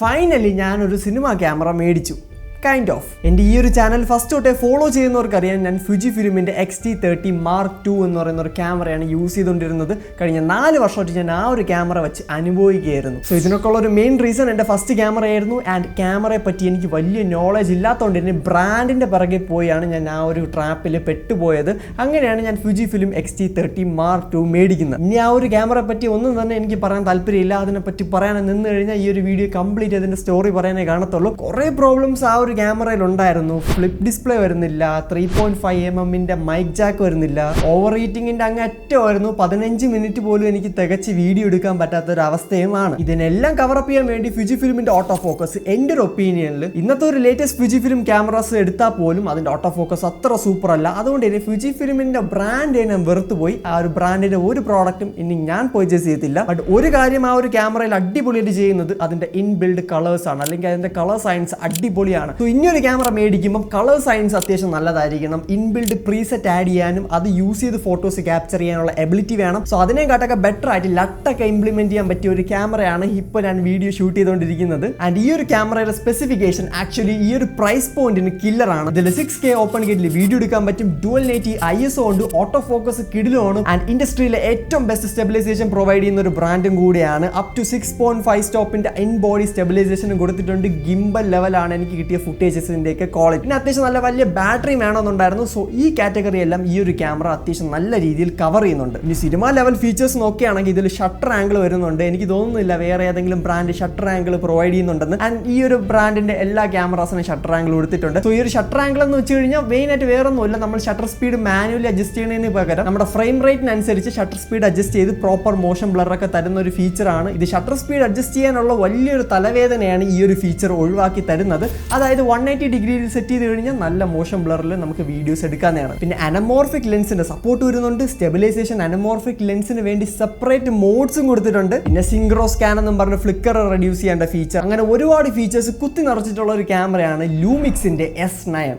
Finally ഞാനൊരു cinema camera മേടിച്ചു. Kind of. എൻ്റെ ഈ ഒരു ചാനൽ ഫസ്റ്റ് തൊട്ടേ ഫോളോ ചെയ്യുന്നവർക്കറിയാം, ഞാൻ ഫുജി ഫിലിമിൻ്റെ XT30 Mark II എന്ന് പറയുന്ന ഒരു ക്യാമറയാണ് യൂസ് ചെയ്തുകൊണ്ടിരുന്നത്. കഴിഞ്ഞ 4 വർഷമായിട്ട് ഞാൻ ആ ഒരു ക്യാമറ വെച്ച് അനുഭവിക്കുകയായിരുന്നു. സോ ഇതിനൊക്കെ ഉള്ള ഒരു മെയിൻ റീസൺ എൻ്റെ ഫസ്റ്റ് ക്യാമറ ആയിരുന്നു. ആൻഡ് ക്യാമറയെ പറ്റി എനിക്ക് വലിയ നോളജ് ഇല്ലാത്തതുകൊണ്ട് തന്നെ ബ്രാൻഡിൻ്റെ പിറകെ പോയാണ് ഞാൻ ആ ഒരു ട്രാപ്പിൽ പെട്ടുപോയത്. അങ്ങനെയാണ് ഞാൻ Fuji film XT30 Mark II മേടിക്കുന്നത്. ഇനി ആ ഒരു ക്യാമറയെ പറ്റി ഒന്നും തന്നെ എനിക്ക് പറയാൻ താല്പര്യമില്ല. അതിനെപ്പറ്റി പറയാൻ നിന്ന് കഴിഞ്ഞാൽ ഈ ഒരു വീഡിയോ കംപ്ലീറ്റ് അതിൻ്റെ സ്റ്റോറി പറയാനേ കാണത്തുള്ളൂ. കുറേ പ്രോബ്ലംസ് ആ ഒരു ക്യാമറയിൽ ഉണ്ടായിരുന്നു. ഫ്ലിപ്പ് ഡിസ്പ്ലേ വരുന്നില്ല, 3.5mm മൈക്ക് ജാക്ക് വരുന്നില്ല, ഓവർ ഹീറ്റിംഗിന്റെ അങ്ങ് അറ്റമായിരുന്നു. 15 മിനിറ്റ് പോലും എനിക്ക് തികച്ച് വീഡിയോ എടുക്കാൻ പറ്റാത്ത ഒരു അവസ്ഥയുമാണ്. ഇതിനെല്ലാം കവറപ്പ് ചെയ്യാൻ വേണ്ടി ഫുജി ഫിലിമിന്റെ ഓട്ടോ ഫോക്കസ് എൻ്റെ ഒരു ഒപ്പീനിയനിൽ ഇന്നത്തെ ഒരു ലേറ്റസ്റ്റ് ഫുജി ഫിലിം ക്യാമറാസ് എടുത്താൽ പോലും അതിന്റെ ഓട്ടോ ഫോക്കസ് അത്ര സൂപ്പർ അല്ല. അതുകൊണ്ട് തന്നെ ഫുജി ഫിലിമിന്റെ ബ്രാൻഡ് ഞാൻ വെറുത്തുപോയി. ആ ഒരു ബ്രാൻഡിന്റെ ഒരു പ്രോഡക്റ്റും ഇനി ഞാൻ പർച്ചേസ് ചെയ്തില്ല. ബട്ട് ഒരു കാര്യം ആ ഒരു ക്യാമറയിൽ അടിപൊളിയായിട്ട് ചെയ്യുന്നത് അതിന്റെ ഇൻബിൽഡ് കളേഴ്സ് ആണ്, അല്ലെങ്കിൽ അതിന്റെ കളർ സയൻസ് അടിപൊളിയാണ്. ഇനിയൊരു ക്യാമറ മേടിക്കുമ്പോൾ കളർ സയൻസ് അത്യാവശ്യം നല്ലതായിരിക്കണം. ഇൻബിൽഡ് പ്രീസെറ്റ് ആഡ് ചെയ്യാനും അത് യൂസ് ചെയ്ത് ഫോട്ടോസ് ക്യാപ്ചർ ചെയ്യാനുള്ള എബിലിറ്റി വേണം. സോ അതിനെക്കാട്ടൊക്കെ ബെറ്റർ ആയിട്ട് ലട്ടൊക്കെ ഇംപ്ലിമെന്റ് ചെയ്യാൻ പറ്റിയ ഒരു ക്യാമറയാണ് ഇപ്പോൾ ഞാൻ വീഡിയോ ഷൂട്ട് ചെയ്തുകൊണ്ടിരിക്കുന്നത്. ആൻഡ് ഈ ഒരു ക്യാമറയുടെ സ്പെസിഫിക്കേഷൻ ആക്ച്വലി ഈ ഒരു പ്രൈസ് പോയിന്റിന് കില്ലറാണ്. ഇതിൽ 6K ഓപ്പൺ ഗേറ്റിൽ വീഡിയോ എടുക്കാൻ പറ്റും. ഡുവൽ നേറ്റി ISO ഉണ്ട്, ഓട്ടോ ഫോക്കസ് കിടിലുമാണ്. ആൻഡ് ഇൻഡസ്ട്രിയിലെ ഏറ്റവും ബെസ്റ്റ് സ്റ്റെബിലൈസേഷൻ പ്രൊവൈഡ് ചെയ്യുന്ന ഒരു ബ്രാൻഡും കൂടിയാണ്. അപ് ടു 6.5 സ്റ്റോപ്പിന്റെ ഇൻ ബോഡി സ്റ്റെബിലൈസേഷനും കൊടുത്തിട്ടുണ്ട്. ഗിംബൽ ലെവലാണ് എനിക്ക് കിട്ടിയ ഫുട്ടേജസിന്റെ ഒക്കെ ക്വാളിറ്റി. പിന്നെ അത്യാവശ്യം നല്ല വലിയ ബാറ്ററി വേണമെന്നുണ്ടായിരുന്നു. സോ ഈ കാറ്റഗറി എല്ലാം ഈ ഒരു ക്യാമറ അത്യാവശ്യം നല്ല രീതിയിൽ കവർ ചെയ്യുന്നുണ്ട്. ഇനി സിനിമ ലെവൽ ഫീച്ചേഴ്സ് നോക്കുകയാണെങ്കിൽ ഇതിൽ ഷട്ടർ ആംഗിൾ വരുന്നുണ്ട്. എനിക്ക് തോന്നുന്നില്ല വേറെ ഏതെങ്കിലും ബ്രാൻഡ് ഷട്ടർ ആംഗിൾ പ്രൊവൈഡ് ചെയ്യുന്നുണ്ടെന്ന്. ആൻഡ് ഈ ഒരു ബ്രാൻഡിന്റെ എല്ലാ ക്യാമറാസിനും ഷട്ടർ ആംഗിൾ കൊടുത്തിട്ടുണ്ട്. സോ ഈ ഒരു ഷട്ടർ ആംഗിൾ എന്ന് വെച്ച് കഴിഞ്ഞാൽ മെയിൻ ആയിട്ട് വേറെ ഒന്നുമില്ല, നമ്മൾ ഷട്ടർ സ്പീഡ് മാനുവലി അഡ്ജസ്റ്റ് ചെയ്യുന്നതിന് പകരം നമ്മുടെ ഫ്രെയിം റേറ്റിനനുസരിച്ച് ഷട്ടർ സ്പീഡ് അഡ്ജസ്റ്റ് ചെയ്ത് പ്രോപ്പർ മോഷൻ ബ്ലർ ഒക്കെ തരുന്ന ഒരു ഫീച്ചറാണ് ഇത്. ഷട്ടർ സ്പീഡ് അഡ്ജസ്റ്റ് ചെയ്യാനുള്ള വലിയൊരു തലവേദനയാണ് ഈ ഒരു ഫീച്ചർ ഒഴിവാക്കി തരുന്നത്. അതായത് 180 ഡിഗ്രിയിൽ സെറ്റ് ചെയ്ത് കഴിഞ്ഞാൽ നല്ല മോഷൻ ബ്ലറിൽ നമുക്ക് വീഡിയോസ് എടുക്കാവുന്നതാണ്. പിന്നെ അനമോർഫിക് ലെൻസിന്റെ സപ്പോർട്ട് വരുന്നുണ്ട്. സ്റ്റെബിലൈസേഷൻ അനമോർഫിക് ലെൻസിന് വേണ്ടി സെപ്പറേറ്റ് മോഡ്സും കൊടുത്തിട്ടുണ്ട്. പിന്നെ സിംഗ്രോ സ്കാൻ എന്നും പറഞ്ഞ് ഫ്ലിക്കർ റെഡ്യൂസ് ചെയ്യേണ്ട ഫീച്ചർ, അങ്ങനെ ഒരുപാട് ഫീച്ചേഴ്സ് കുത്തി നിറച്ചിട്ടുള്ള ഒരു ക്യാമറയാണ് ലൂമിക്സിന്റെ S9.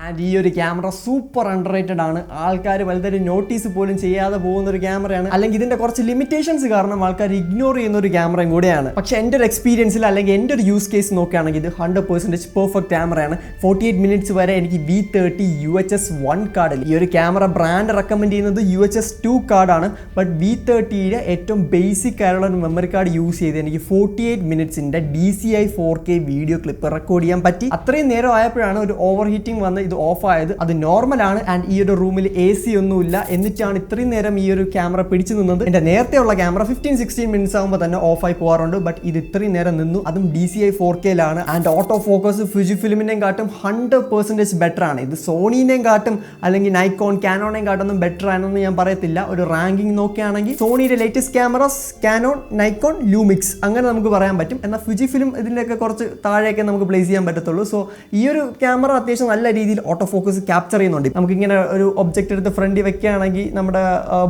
ആൻഡ് ഈ ഒരു ക്യാമറ സൂപ്പർ അണ്ടർ റേറ്റഡ് ആണ്. ആൾക്കാർ വലുതായിട്ട് നോട്ടീസ് പോലും ചെയ്യാതെ പോകുന്ന ഒരു ക്യാമറയാണ്. അല്ലെങ്കിൽ ഇതിന്റെ കുറച്ച് ലിമിറ്റേഷൻസ് കാരണം ആൾക്കാർ ഇഗ്നോർ ചെയ്യുന്ന ഒരു ക്യാമറയും കൂടെയാണ്. പക്ഷേ എൻ്റെ ഒരു എക്സ്പീരിയൻസിൽ അല്ലെങ്കിൽ എൻ്റെ ഒരു യൂസ് കേസ് നോക്കുകയാണെങ്കിൽ ഇത് 100% പെർഫെക്റ്റ് ക്യാമറയാണ്. 48 മിനിറ്റ്സ് വരെ എനിക്ക് V30 UHS 1 കാർഡിൽ ഈ ഒരു ക്യാമറ ബ്രാൻഡ് റെക്കമെൻഡ് ചെയ്യുന്നത് UHS 2 കാർഡാണ്. ബട്ട് V30യുടെ ഏറ്റവും ബേസിക് ആയിട്ടുള്ള ഒരു മെമ്മറി കാർഡ് യൂസ് ചെയ്ത് എനിക്ക് 48 മിനിറ്റ്സിൻ്റെ DCI 4K video clip record ചെയ്യാൻ പറ്റി. അത്രയും നേരം ആയപ്പോഴാണ് ഒരു ഓവർ ഹീറ്റിംഗ് വന്ന് ഇത് ഓഫ് ആയത്. അത് നോർമലാണ്. ആൻഡ് ഈ ഒരു റൂമിൽ AC ഒന്നുമില്ല, എന്നിട്ടാണ് ഇത്രയും നേരം ഈ ഒരു ക്യാമറ പിടിച്ചു നിന്നത്. എൻ്റെ നേരത്തെയുള്ള ക്യാമറ 15-16 മിനിറ്റ്സ് ആകുമ്പോൾ തന്നെ ഓഫായി പോകാറുണ്ട്. ബട്ട് ഇത് ഇത്രയും നേരം നിന്നു, അതും DCI 4Kയിലാണ്. ആൻഡ് ഓട്ടോ ഫോക്കസ് ഫുജി ഫിലിമിനെയും കാട്ടും 100% ബെറ്റർ ആണ്. ഇത് സോണീനെയും കാട്ടും അല്ലെങ്കിൽ നൈക്കോൺ കാനോണേയും കാട്ടൊന്നും ബെറ്റർ ആണെന്ന് ഞാൻ പറയത്തില്ല. ഒരു റാങ്കിങ് നോക്കുകയാണെങ്കിൽ സോണിയുടെ latest cameras Canon, Nikon, Lumix അങ്ങനെ നമുക്ക് പറയാൻ പറ്റും. എന്നാൽ ഫുജി ഫിലിം ഇതിൻ്റെയൊക്കെ കുറച്ച് താഴെയൊക്കെ നമുക്ക് പ്ലേസ് ചെയ്യാൻ പറ്റത്തുള്ളൂ. സോ ഈ ഒരു ക്യാമറ അത്യാവശ്യം നല്ല രീതിയിൽ ഓട്ടോ ഫോക്കസ് ക്യാപ്ചർ ചെയ്യുന്നുണ്ട്. നമുക്കിങ്ങനെ ഒരു ഒബ്ജക്റ്റ് എടുത്ത് ഫ്രണ്ടിൽ വെക്കുകയാണെങ്കിൽ നമ്മുടെ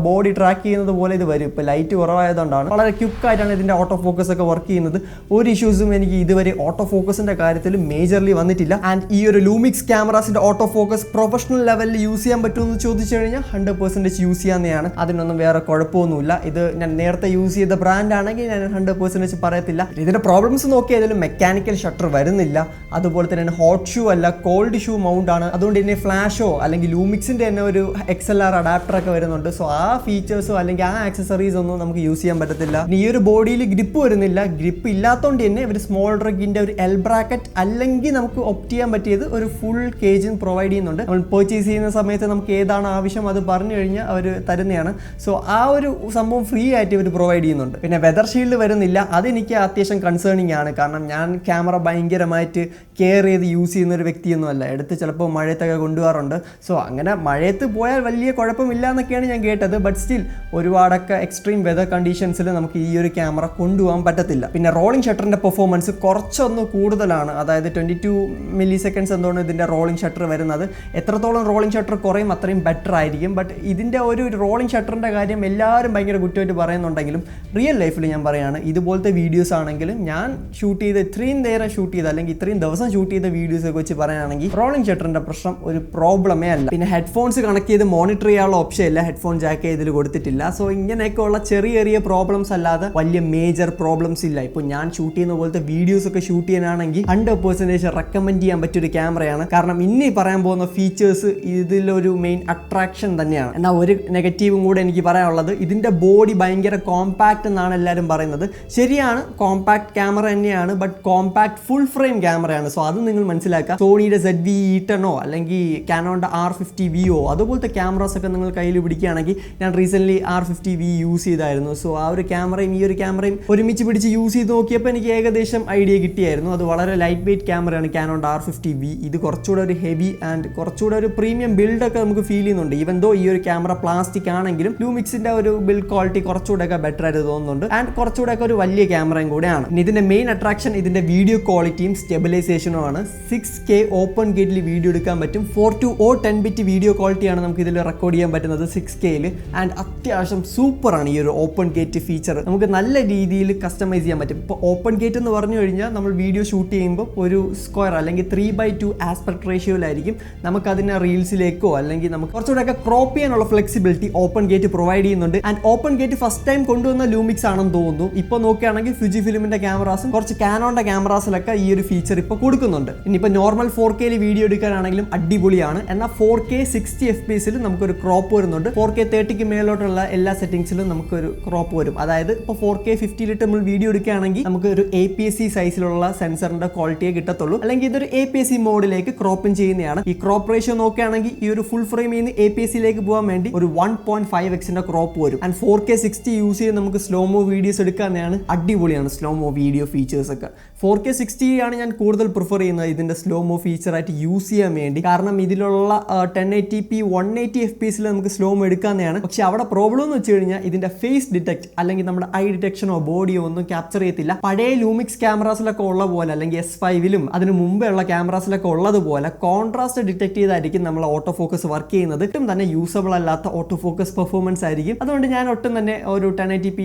ബോഡി ട്രാക്ക് ചെയ്യുന്നത് പോലെ ഇത് വരും. ഇപ്പോൾ ലൈറ്റ് കുറവായതുകൊണ്ടാണ് വളരെ ക്വിക്കായിട്ടാണ് ഇതിൻ്റെ ഓട്ടോ ഫോക്കസ് ഒക്കെ വർക്ക് ചെയ്യുന്നത്. ഒരു ഇഷ്യൂസും എനിക്ക് ഇതുവരെ ഓട്ടോ ഫോക്കസിൻ്റെ കാര്യത്തിൽ മേജർലി വന്നിട്ടില്ല. ആൻഡ് ഈ ഒരു ലൂമിക്സ് ക്യാമറാസിൻ്റെ ഓട്ടോ ഫോക്കസ് പ്രൊഫഷണൽ ലെവലിൽ യൂസ് ചെയ്യാൻ പറ്റുമെന്ന് ചോദിച്ചു കഴിഞ്ഞാൽ 100% യൂസ് ചെയ്യാവുന്നതാണ്. അതിനൊന്നും വേറെ കുഴപ്പമൊന്നുമില്ല. ഇത് ഞാൻ നേരത്തെ യൂസ് ചെയ്ത ബ്രാൻഡ് ആണെങ്കിൽ ഞാൻ 100% പറയത്തില്ല. ഇതിൻ്റെ പ്രോബ്ലംസ് നോക്കിയാൽ ഇതിൽ മെക്കാനിക്കൽ ഷട്ടർ വരുന്നില്ല. അതുപോലെ തന്നെ ഹോട്ട് ഷൂ അല്ല, കോൾഡ് ഷൂ മൗണ്ട് ആണ്. അതുകൊണ്ട് തന്നെ ഫ്ലാഷോ അല്ലെങ്കിൽ ലൂമിക്സിൻ്റെ തന്നെ ഒരു XLR അഡാപ്റ്റർ ഒക്കെ വരുന്നുണ്ട്. സോ ആ ഫീച്ചേഴ്സോ അല്ലെങ്കിൽ ആ ആക്സസറീസ് ഒന്നും നമുക്ക് യൂസ് ചെയ്യാൻ പറ്റത്തില്ല. ഈ ഒരു ബോഡിയിൽ ഗ്രിപ്പ് വരുന്നില്ല. ഗ്രിപ്പ് ഇല്ലാത്തതുകൊണ്ട് തന്നെ ഒരു സ്മോൾ ഡ്രഗിൻ്റെ ഒരു L ബ്രാക്കറ്റ് അല്ലെങ്കിൽ നമുക്ക് ഒപ്റ്റ് ചെയ്യാൻ പറ്റിയത് ഒരു ഫുൾ കേജിൻ പ്രൊവൈഡ് ചെയ്യുന്നുണ്ട്. നമ്മൾ പർച്ചേസ് ചെയ്യുന്ന സമയത്ത് നമുക്ക് ഏതാണ് ആവശ്യം അത് പറഞ്ഞു കഴിഞ്ഞാൽ അവർ തരുന്നതാണ്. സോ ആ ഒരു സംഭവം ഫ്രീ ആയിട്ട് ഇവർ പ്രൊവൈഡ് ചെയ്യുന്നുണ്ട്. പിന്നെ വെതർ ഷീൽഡ് വരുന്നില്ല. അതെനിക്ക് അത്യാവശ്യം കൺസേണിങ് ആണ്. കാരണം ഞാൻ ക്യാമറ ഭയങ്കരമായിട്ട് കെയർ ചെയ്ത് യൂസ് ചെയ്യുന്ന ഒരു വ്യക്തിയൊന്നും അല്ല. എടുത്ത് ചിലപ്പോൾ മഴയത്തൊക്കെ കൊണ്ടുപോകാറുണ്ട്. സോ അങ്ങനെ മഴയത്ത് പോയാൽ വലിയ കുഴപ്പമില്ല എന്നൊക്കെയാണ് ഞാൻ കേട്ടത്. ബട്ട് സ്റ്റിൽ ഒരുപാടൊക്കെ എക്സ്ട്രീം വെതർ കണ്ടീഷൻസിൽ നമുക്ക് ഈ ഒരു ക്യാമറ കൊണ്ടുപോകാൻ പറ്റത്തില്ല. പിന്നെ റോളിംഗ് ഷട്ടറിൻ്റെ പെർഫോമൻസ് കുറച്ചൊന്ന് കൂടുതലാണ്. അതായത് 22 മില്ലി സെക്കൻഡ്സ് എന്താണ് ഇതിൻ്റെ റോളിംഗ് ഷട്ടർ വരുന്നത്. എത്രത്തോളം റോളിംഗ് ഷട്ടർ കുറയും അത്രയും ബെറ്റർ ആയിരിക്കും. ബട്ട് ഇതിൻ്റെ ഒരു റോളിംഗ് ഷട്ടറിൻ്റെ കാര്യം എല്ലാവരും ഭയങ്കര കുറ്റമായിട്ട് പറയുന്നുണ്ടെങ്കിലും റിയൽ ലൈഫിൽ ഞാൻ പറയുകയാണ്, ഇതുപോലത്തെ വീഡിയോസ് ആണെങ്കിലും ഞാൻ ഷൂട്ട് ചെയ്ത് ഇത്രയും നേരം ഷൂട്ട് ചെയ്ത് അല്ലെങ്കിൽ ഇത്രയും ദിവസം ഷൂട്ട് ചെയ്ത വീഡിയോസൊക്കെ വെച്ച് പറയുകയാണെങ്കിൽ റോളിംഗ് ഷട്ടറിൻ്റെ പ്രശ്നം ഒരു പ്രോബ്ലമേ അല്ല. പിന്നെ ഹെഡ്ഫോൺസ് കണക്ട് ചെയ്ത് മോണിറ്റർ ചെയ്യാനുള്ള ഓപ്ഷൻ ഇല്ല, ഹെഡ്ഫോൺ ജാക്ക് ഇതിൽ കൊടുത്തിട്ടില്ല. സോ ഇങ്ങനെയൊക്കെയുള്ള ചെറിയ ചെറിയ പ്രോബ്ലംസ് അല്ലാതെ വലിയ മേജർ പ്രോബ്ലംസ് ഇല്ല. ഇപ്പോൾ ഞാൻ ഷൂട്ട് ചെയ്യുന്ന പോലത്തെ വീഡിയോസ് ഒക്കെ ഷൂട്ട് ചെയ്യാനാണെങ്കിൽ 100% റെക്കമെൻഡ് ചെയ്യാൻ പറ്റിയൊരു ക്യാമറയാണ്. കാരണം ഇനി പറയാൻ പോകുന്ന ഫീച്ചേഴ്സ് ഇതിലൊരു മെയിൻ അട്രാക്ഷൻ തന്നെയാണ്. എന്നാൽ ഒരു നെഗറ്റീവും കൂടെ എനിക്ക് പറയാനുള്ളത്, ഇതിൻ്റെ ബോഡി ഭയങ്കര കോമ്പാക്റ്റ് എന്നാണ് എല്ലാവരും പറയുന്നത്. ശരിയാണ്, കോമ്പാക്ട് ക്യാമറ തന്നെയാണ്. ബട്ട് കോമ്പാക്ട് ഫുൾ ഫ്രെയിം ക്യാമറയാണ്. സോ അത് നിങ്ങൾ മനസ്സിലാക്കുക. സോണിയുടെ ZV-E10 അല്ലെങ്കിൽ കാനോണിൻ്റെ R50Vയോ അതുപോലത്തെ ക്യാമറാസ് ഒക്കെ നിങ്ങൾ കയ്യിൽ പിടിക്കുകയാണെങ്കിൽ, ഞാൻ റീസെൻ്റ്ലി R50V യൂസ് ചെയ്തായിരുന്നു. സോ ആ ഒരു ക്യാമറയും ഈ ഒരു ക്യാമറയും ഒരുമിച്ച് പിടിച്ച് യൂസ് ചെയ്ത് നോക്കിയപ്പോൾ എനിക്ക് ഏകദേശം ഐഡിയ കിട്ടിയായിരുന്നു. അത് വളരെ ലൈറ്റ് വെയിറ്റ് ക്യാമറയാണ് കാനോണിൻ്റെ R50V. ഇത് കുറച്ചുകൂടെ ഒരു ഹെവി ആൻഡ് കുറച്ചുകൂടെ ഒരു പ്രീമിയം ബിൽഡൊക്കെ നമുക്ക് ഫീൽ ചെയ്യുന്നുണ്ട്. ഈവൻ ദോ ഈ ഒരു ക്യാമറ പ്ലാസ്റ്റിക് ആണെങ്കിലും ലൂമിക്സിൻ്റെ ഒരു ബിൽഡ് ക്വാളിറ്റി കുറച്ചുകൂടെയൊക്കെ ബെറ്റർ ആയിട്ട് തോന്നുന്നുണ്ട്. ആൻഡ് കുറച്ചുകൂടെയൊക്കെ ഒരു വലിയ ക്യാമറയും കൂടെയാണ്. ഇതിൻ്റെ മെയിൻ അട്രാക്ഷൻ ഇതിൻ്റെ വീഡിയോ ക്വാളിറ്റിയും സ്റ്റെബിലൈസേഷനും ആണ്. 6K ഓപ്പൺ ഗേറ്റിൽ വീഡിയോ എടുക്കാൻ പറ്റും. 4:0 10-bit വീഡിയോ ക്വാളിറ്റിയാണ് നമുക്ക് ഇതിൽ റെക്കോർഡ് ചെയ്യാൻ പറ്റുന്നത് 6Kയിൽ. ആൻഡ് അത്യാവശ്യം സൂപ്പറാണ് ഈ ഒരു ഓപ്പൺ ഗേറ്റ് ഫീച്ചർ. നമുക്ക് നല്ല രീതിയിൽ കസ്റ്റമൈസ് ചെയ്യാൻ പറ്റും. ഇപ്പോൾ ഓപ്പൺ ഗേറ്റ് എന്ന് പറഞ്ഞു കഴിഞ്ഞാൽ നമ്മൾ വീഡിയോ ഷൂട്ട് ചെയ്യുമ്പോൾ ഒരു സ്ക്വയർ അല്ലെങ്കിൽ 3:2 ആസ്പെക്ട് റേഷ്യോയിലായിരിക്കും നമുക്കതിനെ റീൽസിലേക്കോ അല്ലെങ്കിൽ നമുക്ക് കുറച്ചുകൂടെയൊക്കെ ക്രോപ്പ് ചെയ്യാനുള്ള ഫ്ലെക്സിബിലിറ്റി ഓപ്പൺ ഗേറ്റ് പ്രൊവൈഡ് ചെയ്യുന്നുണ്ട്. And open gate first time കൊണ്ടുവന്ന ലൂമിക്സ് ആണെന്ന് തോന്നുന്നു. ഇപ്പോൾ നോക്കുകയാണെങ്കിൽ ഫുജി ഫിലിമിൻ്റെ ക്യാമറാസും കുറച്ച് കാനോണിൻ്റെ ക്യാമറാസിലൊക്കെ ഈ ഒരു ഫീച്ചർ ഇപ്പോൾ കൊടുക്കുന്നുണ്ട്. ഇനിയിപ്പോൾ നോർമൽ 4Kയിൽ വീഡിയോ എടുക്കാനാണെങ്കിലും അടിപൊളിയാണ്. എന്നാൽ 4K 60 FPS നമുക്കൊരു ക്രോപ്പ് വരുന്നുണ്ട്. 4K 30ക്ക് മേലോട്ടുള്ള എല്ലാ സെറ്റിംഗ്സിലും നമുക്കൊരു ക്രോപ്പ് വരും. അതായത് ഇപ്പോൾ 4K 50 നമ്മൾ വീഡിയോ എടുക്കുകയാണെങ്കിൽ നമുക്ക് ഒരു APS-C സൈസിലുള്ള സെൻസറിന്റെ ക്വാളിറ്റിയെ കിട്ടത്തുള്ളൂ. അല്ലെങ്കിൽ ഇതൊരു APS-C മോഡിലേക്ക് ക്രോപ്പിംഗ് ചെയ്യുന്നതാണ്. ഈ ക്രോപ്പ് റേഷ്യോ നോക്കുകയാണെങ്കിൽ ഈ ഒരു ഫുൾ ഫ്രെയിമിൽ നിന്ന് APS-Cയിലേക്ക് പോകാൻ വേണ്ടി ഒരു 1.5x ക്രോപ്പ് വരും. ആൻഡ് 4K 60 യൂസ് ചെയ്ത് നമുക്ക് സ്ലോമോ വീഡിയോസ് എടുക്കാനാണ്. അടിപൊളിയാണ് സ്ലോമോ വീഡിയോ ഫീച്ചേഴ്സ് ഒക്കെ. 4K 60 ആണ് ഞാൻ കൂടുതൽ പ്രിഫർ ചെയ്യുന്നത് ഇതിന്റെ സ്ലോമോ ഫീച്ചറായിട്ട് യൂസ് ചെയ്യാൻ വേണ്ടി. കാരണം ഇതിലുള്ള 1080p 180 FPS നമുക്ക് സ്ലോമോ എടുക്കാവുന്നതാണ്. പക്ഷെ അവിടെ പ്രോബ്ലം എന്ന് വെച്ച് കഴിഞ്ഞാൽ ഇതിന്റെ ഫേസ് ഡിറ്റക്ട് അല്ലെങ്കിൽ നമ്മുടെ ഐ ഡിറ്റക്ഷനോ ബോഡിയോ ഒന്നും ക്യാപ്ചർ ചെയ്യത്തില്ല. പഴയ ലൂമിക്സ് ക്യാമറാസിലൊക്കെ ഉള്ള പോലെ അല്ലെങ്കിൽ S5ലും അതിന് മുമ്പേ ഉള്ള ക്യാമറാസിലൊക്കെ ഉള്ളതുപോലെ കോൺട്രാസ്റ്റ് ഡിറ്റക്ട് ചെയ്തായിരിക്കും നമ്മൾ ഓട്ടോ ഫോക്കസ് വർക്ക് ചെയ്യുന്നത്. ഒട്ടും തന്നെ യൂസബിൾ അല്ലാത്ത ഓട്ടോ ഫോക്കസ് പെർഫോമൻസ് ആയിരിക്കും. അതുകൊണ്ട് ഞാൻ ഒട്ടും തന്നെ ഒരു 1080p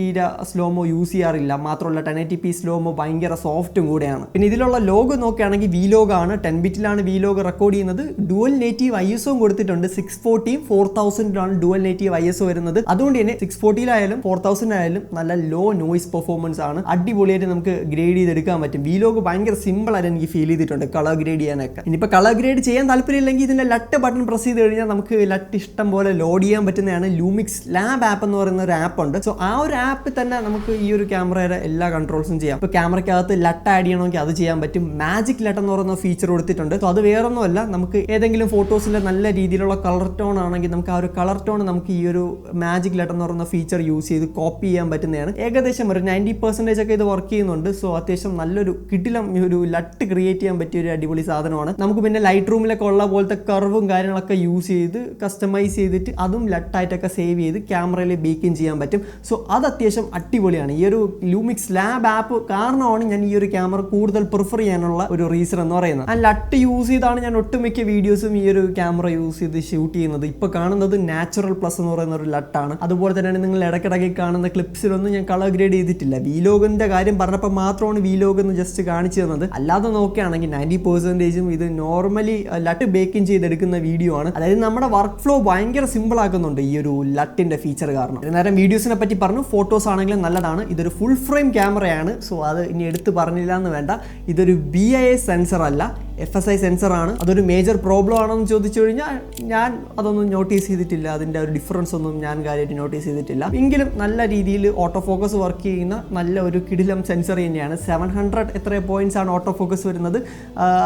സ്ലോമോ യൂസ് ചെയ്യാറില്ല. മാത്രമല്ല 1080p സ്ലോമോ ഭയങ്കര സോഫ്റ്റും കൂടെയാണ്. പിന്നെ ഇതിലുള്ള ലോഗോ നോക്കുകയാണെങ്കിൽ Vlog ആണ്. 10-bit Vlog റെക്കോർഡ് ചെയ്യുന്നത്. ഡുവൽ നേറ്റീവ് ISO കൊടുത്തിട്ടുണ്ട്. 640 4000 ഡുവൽ നേറ്റീവ് ISO വരുന്നത്. അതുകൊണ്ട് തന്നെ 640 4000 നല്ല ലോ നോയ്സ് പെർഫോമൻസ് ആണ്. അടിപൊളിയായിട്ട് നമുക്ക് ഗ്രേഡ് ചെയ്തെടുക്കാൻ പറ്റും. Vlog ഭയങ്കര സിമ്പിൾ ആയിട്ട് എനിക്ക് ഫീൽ ചെയ്തിട്ടുണ്ട് കളർ ഗ്രേഡ് ചെയ്യാനൊക്കെ. ഇനിയിപ്പോൾ കളർ ഗ്രേഡ് ചെയ്യാൻ താല്പര്യമില്ലെങ്കിൽ ഇതിന്റെ ലട്ട് ബട്ടൺ പ്രസ് ചെയ്ത് കഴിഞ്ഞാൽ നമുക്ക് ലട്ട് ഇഷ്ടം പോലെ ലോഡ് ചെയ്യാൻ പറ്റുന്നതാണ്. ലൂമിക്സ് ലാബ് ആപ്പ് എന്ന് പറയുന്ന ഒരു ആപ്പ് ഉണ്ട്. സോ ആ ഒരു ആപ്പിൽ തന്നെ നമുക്ക് ഈ ഒരു ക്യാമറയുടെ എല്ലാ കൺട്രോൾസും ചെയ്യാം. ഇപ്പോൾ ക്യാമറയ്ക്കകത്ത് ലട്ട് ആഡ് ചെയ്യണമെങ്കിൽ അത് ചെയ്യാൻ പറ്റും. മാജിക് ലട്ട് എന്ന് പറയുന്ന ഫീച്ചർ കൊടുത്തിട്ടുണ്ട്. സോ അത് വേറൊന്നുമല്ല, നമുക്ക് ഏതെങ്കിലും ഫോട്ടോസിലെ നല്ല രീതിയിലുള്ള കളർ ടോൺ ആണെങ്കിൽ നമുക്ക് ആ ഒരു കളർ ടോൺ നമുക്ക് ഈ ഒരു മാജിക് ലട്ട് എന്ന് പറയുന്ന ഫീച്ചർ യൂസ് ചെയ്ത് കോപ്പി ചെയ്യാൻ പറ്റുന്നതാണ്. ഏകദേശം ഒരു 90% ഒക്കെ ഇത് വർക്ക് ചെയ്യുന്നുണ്ട്. സോ അത്യാവശ്യം നല്ലൊരു കിടിലം ഒരു ലട്ട് ക്രിയേറ്റ് ചെയ്യാൻ പറ്റിയ ഒരു അടിപൊളി സാധനമാണ്. നമുക്ക് പിന്നെ ലൈറ്റ് റൂമിലൊക്കെ ഉള്ള പോലത്തെ കർവും കാര്യങ്ങളൊക്കെ യൂസ് ചെയ്ത് കസ്റ്റമൈസ് ചെയ്തിട്ട് അതും ലട്ടായിട്ടൊക്കെ സേവ് ചെയ്ത് ക്യാമറയിൽ ബേക്കിങ് ചെയ്യാൻ പറ്റും. സോ അത് അത്യാവശ്യം അടിപൊളിയാണ്. ഈ ഒരു ലൂമിക്സ് ലാബ് ആപ്പ് കാരണമാണ് ഞാൻ ഈ ഒരു ക്യാമറ കൂടുതൽ പ്രിഫർ ചെയ്യാനുള്ള ഒരു റീസൺ എന്ന് പറയുന്നത്. ആ ലട്ട് യൂസ് ചെയ്താണ് ഞാൻ ഒട്ടുമിക്ക വീഡിയോസും ഈ ഒരു ക്യാമറ യൂസ് ചെയ്ത് ഷൂട്ട് ചെയ്യുന്നത്. ഇപ്പോൾ കാണുന്നത് നാച്ചുറൽ പ്ലസ് എന്ന് പറയുന്ന ഒരു ലട്ടാണ്. അതുപോലെ തന്നെയാണ് നിങ്ങൾ ഇടയ്ക്കിടയ്ക്ക് കാണുന്ന ക്ലിപ്സിലൊന്നും ഞാൻ കളർ ഗ്രേഡ് ചെയ്തിട്ടില്ല. Vlogന്റെ കാര്യം പറഞ്ഞപ്പോൾ മാത്രമാണ് Vlog എന്ന് ജസ്റ്റ് കാണിച്ചു തന്നത്. അല്ലാതെ നോക്കുകയാണെങ്കിൽ 90% ഇത് നോർമലി ലട്ട് ബേക്കിംഗ് ചെയ്തെടുക്കുന്ന വീഡിയോ ആണ്. അതായത് നമ്മുടെ വർക്ക് ഫ്ലോ ഭയങ്കര സിമ്പിൾ ആക്കുന്നുണ്ട് ഈ ഒരു ലട്ടിന്റെ ഫീച്ചർ കാരണം. നേരം വീഡിയോസിനെ പറ്റി പറഞ്ഞു. ഫോട്ടോസ് ആണെങ്കിലും നല്ലതാണ്. ഇതൊരു ഫുൾ ഫ്രെയിം ക്യാമറയാണ്. സോ അത് ഇനി എടുത്ത് പറഞ്ഞില്ല എന്ന് വേണ്ട. ഇതൊരു BIS സെൻസർ അല്ല, FSI സെൻസർ ആണ്. അതൊരു മേജർ പ്രോബ്ലം ആണെന്ന് ചോദിച്ചു കഴിഞ്ഞാൽ ഞാൻ അതൊന്നും നോട്ടീസ് ചെയ്തിട്ടില്ല. അതിൻ്റെ ഒരു ഡിഫറൻസ് ഒന്നും ഞാൻ കാര്യമായിട്ട് നോട്ടീസ് ചെയ്തിട്ടില്ല. എങ്കിലും നല്ല രീതിയിൽ ഓട്ടോ ഫോക്കസ് വർക്ക് ചെയ്യുന്ന നല്ല ഒരു കിടിലം സെൻസർ തന്നെയാണ്. 700 എത്ര പോയിന്റ്സ് ആണ് ഓട്ടോ ഫോക്കസ് വരുന്നത്.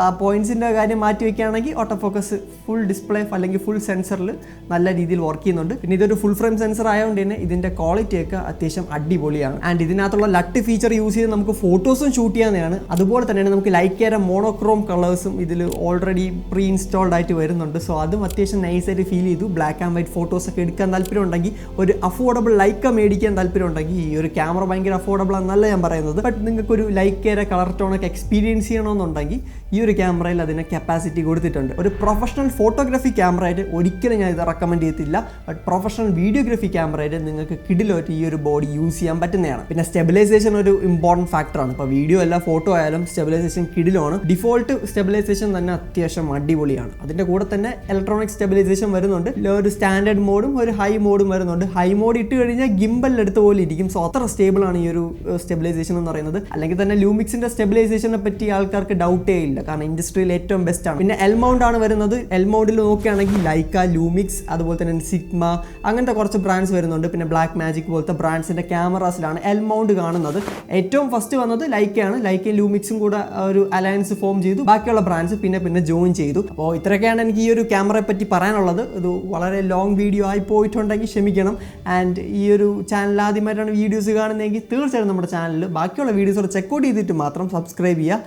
ആ പോയിന്റ്സിൻ്റെ കാര്യം മാറ്റി വയ്ക്കുകയാണെങ്കിൽ ഓട്ടോ ഫോക്കസ് ഫുൾ ഡിസ്പ്ലേ അല്ലെങ്കിൽ ഫുൾ സെൻസറിൽ നല്ല രീതിയിൽ വർക്ക് ചെയ്യുന്നുണ്ട്. പിന്നെ ഇതൊരു ഫുൾ ഫ്രെയിം സെൻസർ ആയതുകൊണ്ട് തന്നെ ഇതിൻ്റെ ക്വാളിറ്റിയൊക്കെ അത്യാവശ്യം അടിപൊളിയാണ്. ആൻഡ് ഇതിനകത്തുള്ള ലട്ട് ഫീച്ചർ യൂസ് ചെയ്ത് നമുക്ക് ഫോട്ടോസും ഷൂട്ട് ചെയ്യാവുന്നതാണ്. അതുപോലെ തന്നെയാണ് നമുക്ക് ലൈക്കേര മോണോക്രോം കളേഴ്സ് ക്യാമറാസും ഇതിൽ ഓൾറെഡി പ്രീ ഇൻസ്റ്റാൾഡ് ആയിട്ട് വരുന്നുണ്ട്. സോ അതും അത്യാവശ്യം നൈസായിട്ട് ഫീൽ ചെയ്തു. ബ്ലാക്ക് ആൻഡ് വൈറ്റ് ഫോട്ടോസൊക്കെ എടുക്കാൻ താല്പര്യം ഉണ്ടെങ്കിൽ, ഒരു അഫോർഡബിൾ ലൈക്ക മേടിക്കാൻ താല്പര്യം ഉണ്ടെങ്കിൽ, ഈ ഒരു ക്യാമറ ഭയങ്കര അഫോർഡബിൾ ആണെന്നല്ല ഞാൻ പറയുന്നത്. ബട്ട് നിങ്ങൾക്കൊരു ലൈക്കയുടെ കളർ ടോണൊക്കെ എക്സ്പീരിയൻസ് ചെയ്യണമെന്നുണ്ടെങ്കിൽ ഈ ഒരു ക്യാമറയിൽ അതിന് കപ്പാസിറ്റി കൊടുത്തിട്ടുണ്ട്. ഒരു പ്രൊഫഷണൽ ഫോട്ടോഗ്രാഫി ക്യാമറയായിട്ട് ഒരിക്കലും ഞാൻ ഇത് റെക്കമെൻഡ് ചെയ്യത്തില്ല. ബട്ട് പ്രൊഫഷണൽ വീഡിയോഗ്രാഫി ക്യാമറയായിട്ട് നിങ്ങൾക്ക് കിടിലായിട്ട് ഈ ഒരു ബോഡി യൂസ് ചെയ്യാൻ പറ്റുന്നതാണ്. പിന്നെ സ്റ്റെബിലൈസേഷൻ ഒരു ഇമ്പോർട്ടൻറ്റ് ഫാക്ടറാണ്. ഇപ്പോൾ വീഡിയോ അല്ല ഫോട്ടോ ആയാലും സ്റ്റെബിലൈസേഷൻ കിടിലാണ്. ഡിഫോൾട്ട് സ്റ്റെബിലൈസേഷൻ തന്നെ അത്യാവശ്യം അടിപൊളിയാണ്. അതിൻ്റെ കൂടെ തന്നെ ഇലക്ട്രോണിക് സ്റ്റെബിലൈസേഷൻ വരുന്നുണ്ട്. ഒരു സ്റ്റാൻഡേർഡ് മോഡും ഒരു ഹൈ മോഡും വരുന്നുണ്ട്. ഹൈ മോഡ് ഇട്ട് കഴിഞ്ഞാൽ ഗിംബലിലെടുത്ത പോലെ ഇരിക്കും. സോ അത്ര സ്റ്റേബിൾ ആണ് ഈ ഒരു സ്റ്റെബിലൈസേഷൻ എന്ന് പറയുന്നത്. അല്ലെങ്കിൽ തന്നെ ലൂമിക്സിന്റെ സ്റ്റെബിലൈസേഷനെ പറ്റി ആൾക്കാർക്ക് ഡൗട്ടേ ഇല്ല, കാരണം ഇൻഡസ്ട്രിയിൽ ഏറ്റവും ബെസ്റ്റ് ആണ്. പിന്നെ എൽ മൗണ്ട് ആണ് വരുന്നത്. എൽ മൗണ്ടിൽ നോക്കുകയാണെങ്കിൽ ലൈക്ക, ലൂമിക്സ്, അതുപോലെ തന്നെ സിഗ്മ, അങ്ങനത്തെ കുറച്ച് ബ്രാൻഡ്സ് വരുന്നുണ്ട്. പിന്നെ ബ്ലാക്ക് മാജിക് പോലത്തെ ബ്രാൻഡ്സിന്റെ ക്യാമറാസിലാണ് എൽ മൗണ്ട് കാണുന്നത്. ഏറ്റവും ഫസ്റ്റ് വന്നത് ലൈക്കയാണ്. ലൈക്കയും ലൂമിക്സും കൂടെ ഒരു അലയൻസ് ഫോം ചെയ്തു. ബാക്കിയുള്ള ബ്രാൻഡ്സ് പിന്നെ ജോയിൻ ചെയ്തു. അപ്പോൾ ഇത്രയൊക്കെയാണ് എനിക്ക് ഈ ഒരു ക്യാമറയെ പറ്റി പറയാനുള്ളത്. ഇത് വളരെ ലോങ് വീഡിയോ ആയി പോയിട്ടുണ്ടെങ്കിൽ ക്ഷമിക്കണം. ആൻഡ് ഈ ഒരു ചാനൽ ആദ്യമായിട്ടാണ് വീഡിയോസ് കാണുന്നതെങ്കിൽ തീർച്ചയായിട്ടും നമ്മുടെ ചാനലിൽ ബാക്കിയുള്ള വീഡിയോസ് ചെക്കൗട്ട് ചെയ്തിട്ട് മാത്രം സബ്സ്ക്രൈബ് ചെയ്യുക.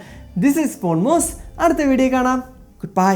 This is phone Moss. അടുത്ത വീഡിയോ കാണാം. Good by.